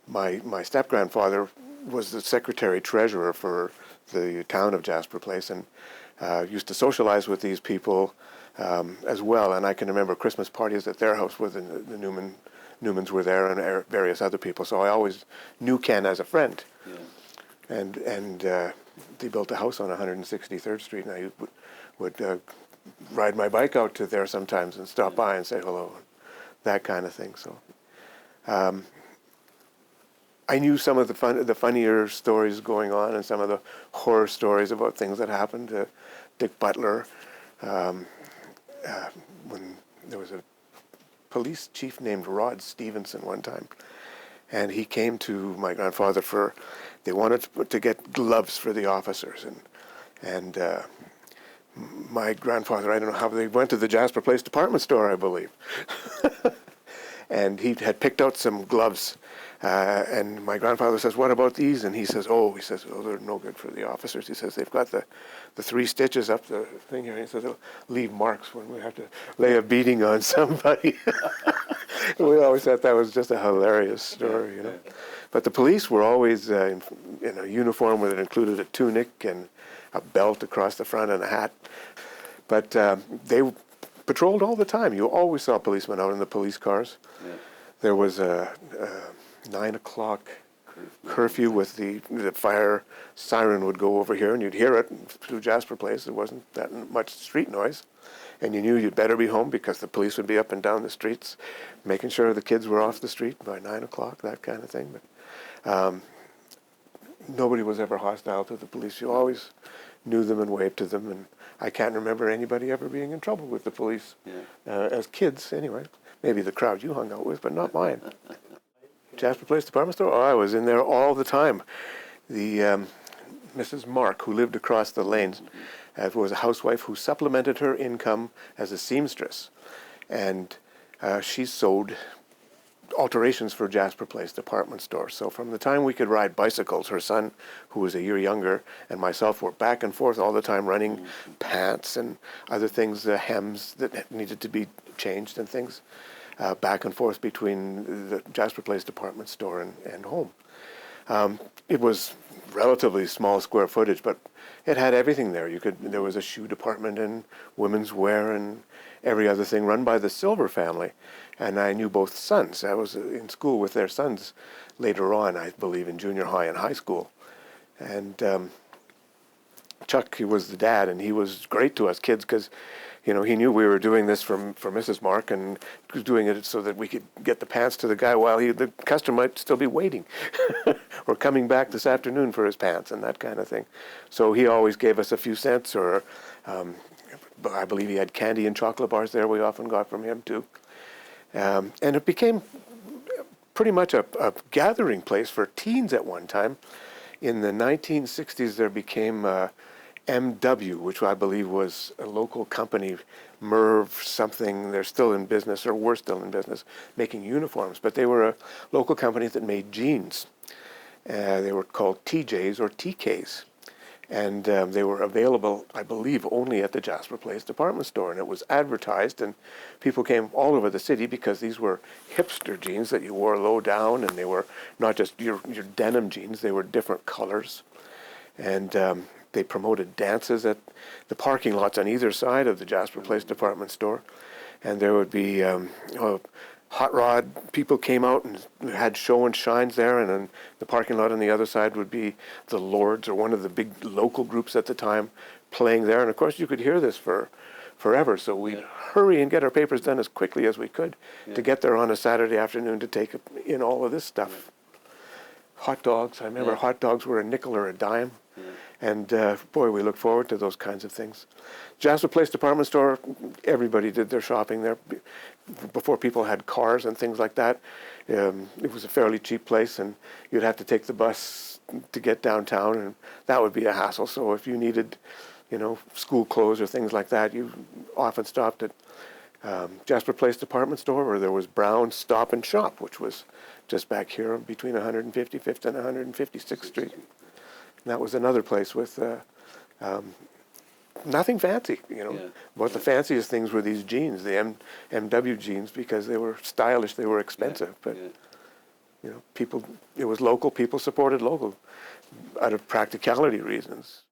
my step-grandfather was the secretary-treasurer for the Town of Jasper Place, and used to socialize with these people as well. And I can remember Christmas parties at their house where the Newmans were there, and various other people. So I always knew Ken as a friend. Yeah. And they built a house on 163rd Street, and I would ride my bike out to there sometimes and stop by and say hello, that kind of thing. So I knew some of the funnier stories going on, and some of the horror stories about things that happened to Dick Butler. When there was a police chief named Rod Stevenson one time, and he came to my grandfather they wanted to get gloves for the officers, and my grandfather, I don't know how, they went to the Jasper Place Department Store, I believe. And he had picked out some gloves, and my grandfather says, "What about these?" And he says, "Oh, they're no good for the officers." He says, "They've got the 3 stitches up the thing here." And he says, "They'll leave marks when we have to lay a beating on somebody." We always thought that was just a hilarious story, you know. But the police were always in a uniform that included a tunic and a belt across the front and a hat. But they patrolled all the time. You always saw policemen out in the police cars. Yeah. There was a 9 o'clock curfew with the fire siren would go over here, and you'd hear it through Jasper Place. There wasn't that much street noise. And you knew you'd better be home because the police would be up and down the streets, making sure the kids were off the street by 9 o'clock, that kind of thing. But nobody was ever hostile to the police. You always knew them and waved to them, and I can't remember anybody ever being in trouble with the police, as kids anyway. Maybe the crowd you hung out with, but not mine. Jasper Place Department Store? Oh, I was in there all the time. The Mrs. Mark, who lived across the lanes, was a housewife who supplemented her income as a seamstress. And she sewed alterations for Jasper Place Department Store. So from the time we could ride bicycles, her son, who was a year younger, and myself were back and forth all the time running pants and other things, hems that needed to be changed and things, back and forth between the Jasper Place Department Store and home. It was relatively small square footage, but it had everything there. There was a shoe department and women's wear and every other thing run by the Silver family. And I knew both sons. I was in school with their sons later on, I believe, in junior high and high school. And Chuck, he was the dad, and he was great to us kids because, you know, he knew we were doing this for Mrs. Mark, and was doing it so that we could get the pants to the guy while the customer might still be waiting or coming back this afternoon for his pants and that kind of thing. So he always gave us a few cents, or I believe he had candy and chocolate bars there we often got from him too. And it became pretty much a gathering place for teens at one time. In the 1960s, there became MW, which I believe was a local company, Merv something. They're still in business, or were still in business, making uniforms. But they were a local company that made jeans. They were called TJs or TKs. And they were available, I believe, only at the Jasper Place Department Store. And it was advertised, and people came all over the city because these were hipster jeans that you wore low down, and they were not just your denim jeans, they were different colors. And they promoted dances at the parking lots on either side of the Jasper Place Department Store. And there would be hot rod people came out and had show and shines there, and then the parking lot on the other side would be the Lords, or one of the big local groups at the time, playing there. And of course you could hear this forever, so we'd hurry and get our papers done as quickly as we could to get there on a Saturday afternoon to take in all of this stuff. Hot dogs, I remember hot dogs were a nickel or a dime. And boy, we look forward to those kinds of things. Jasper Place Department Store, everybody did their shopping there. Before people had cars and things like that, it was a fairly cheap place, and you'd have to take the bus to get downtown, and that would be a hassle. So if you needed, you know, school clothes or things like that, you often stopped at Jasper Place Department Store, or there was Brown's Stop and Shop, which was just back here between 155th and 156th Street. And that was another place with nothing fancy, you know. Yeah. But the fanciest things were these jeans, the MW jeans, because they were stylish, they were expensive. But People, it was local, people supported local out of practicality reasons.